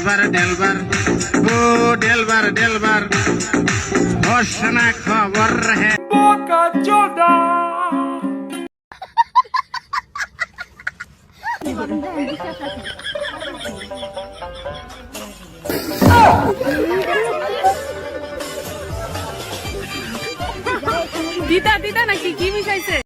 ডেলবার ও ডেলবার ঘোষণা খবর হে বোকা চোদা। দিদা নাকি কি মিশাইছে?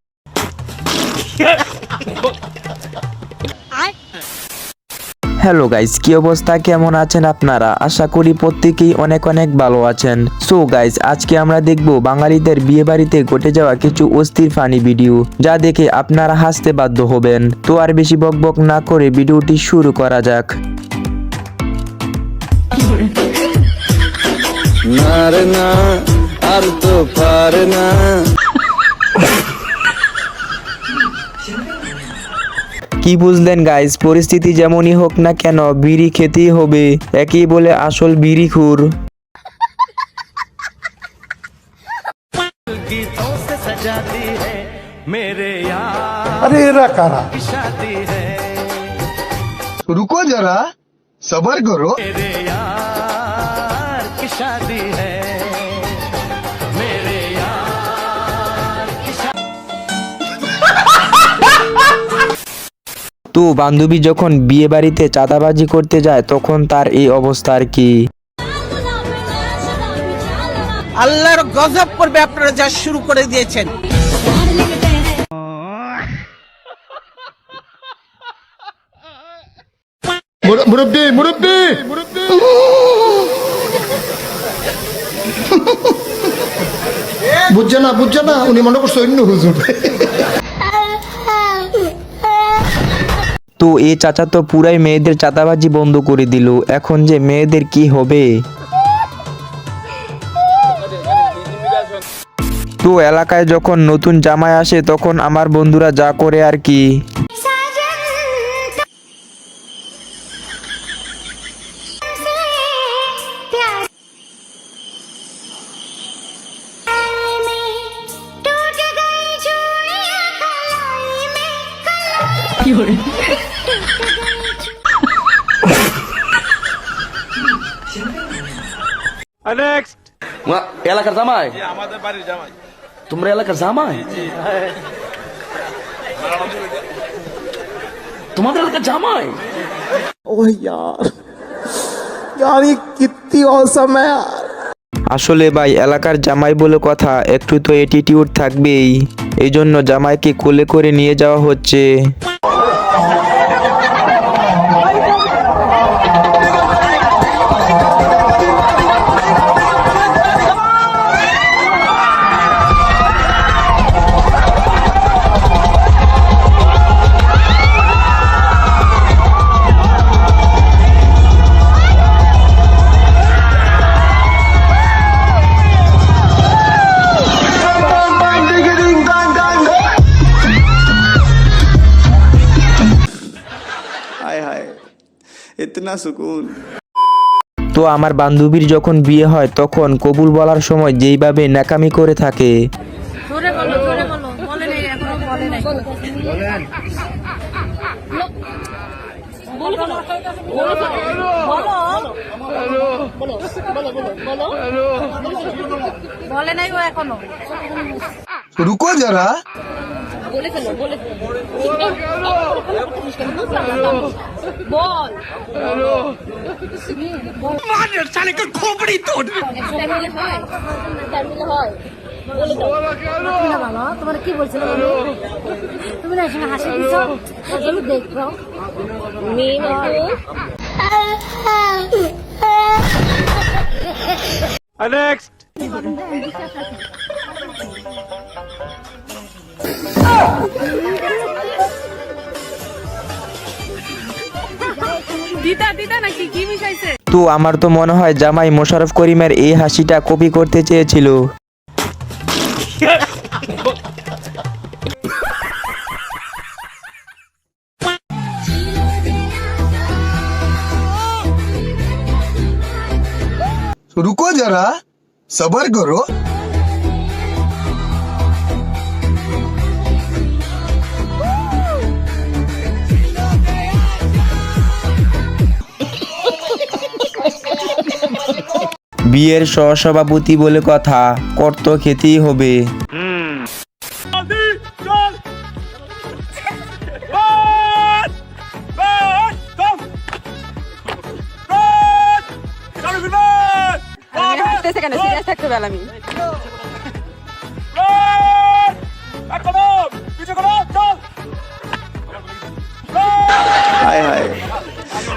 হ্যালো গাইস, কি অবস্থা, কেমন আছেন আপনারা? আশা করি প্রত্যেকেই অনেক অনেক ভালো আছেন। সো গাইস, আজকে আমরা দেখব বাঙালিদের বিয়ে বাড়িতে ঘটে যাওয়া কিছু অস্থির ফানি ভিডিও, যা দেখে আপনারা হাসতে বাধ্য হবেন। তো আর বেশি বকবক না করে ভিডিওটি শুরু করা যাক। না রে না, আর তো পারে না। কি বুঝলেন গাইস? পরিস্থিতি যেমনই হোক না কেন বিড়ি খেতেই হবে, একই বলে আসল বিড়িখুর। अरे कारा रुको जरा सबर करो। তো বান্ধবী যখন বিয়ে বাড়িতে চাঁদাবাজি করতে যায় তখন তার এই অবস্থা আর কি। আল্লাহর গজব করবে আপনারা যা শুরু করে দিয়েছেন। মুরব্বি মুরব্বি বুঝছে না উনি মনে করছে অন্য হুজুর। তো এই চাচা তো পুরাই মেয়েদের চাঁদাবাজি বন্ধ করে দিল, এখন যে মেয়েদের কি হবে? তো এলাকায় যখন নতুন জামাই আসে তখন আমার বন্ধুরা যা করে আর কি। এলাকার জামাই, আমাদের বাড়ির জামাই, তোমরা এলাকার জামাই, তোমাদের এলাকার জামাই। ओह यार ये कितनी औसम है यार। আসলে ভাই, এলাকার জামাই বলে কথা, একটু তো অ্যাটিটিউড থাকবেই। এই জন্য জামাইকে কোলে করে নিয়ে যাওয়া হচ্ছে। ইতনা সুকুন। তো আমার বান্ধবীর যখন বিয়ে হয় তখন কবুল বলার সময় যেইভাবে ন্যাকামি করে থাকে, জোরে বলো বলে নাই, এখনো বলে নাই। বলে নাই ও এখনো। रुको जरा বলে ফেলো বল। মানের শালে কে খোপড়ি তোড়। তোমার কি বলছিল তুমি না এখানে হাসি দিচ্ছ দেখো দিদা নাকি কি মিশাইছে? তো আমার তো মনে হয় জামাই মোশাররফ করিমের এই হাসিটা কপি করতে চেয়েছিল। रुको जरा सबर करो। বিয়ের সহসভাপতি বলে কথা, কর তো খেতেই হবে। हाय हाय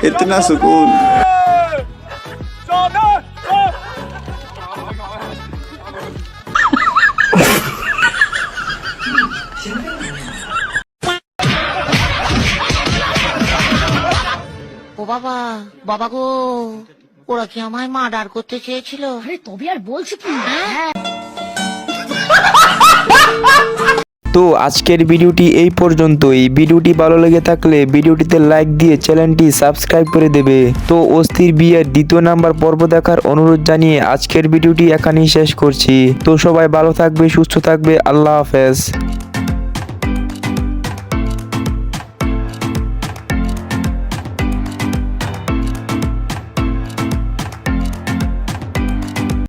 इतना सुकून। ও বাবা, বাবা গো, ওরা কি আমায় মার্ডার করতে চেয়েছিল? আরে তবে আর বলছি কি? তো আজকের ভিডিওটি এই পর্যন্তই। ভিডিওটি ভালো লেগে থাকলে ভিডিওটিতে লাইক দিয়ে চ্যানেলটি সাবস্ক্রাইব করে দেবে। তো অস্থির বিয়ের 2য় নাম্বার পর্ব দেখার অনুরোধ জানিয়ে আজকের ভিডিওটি এখানেই শেষ করছি। তো সবাই ভালো থাকবে, সুস্থ থাকবে, আল্লাহ হাফেজ।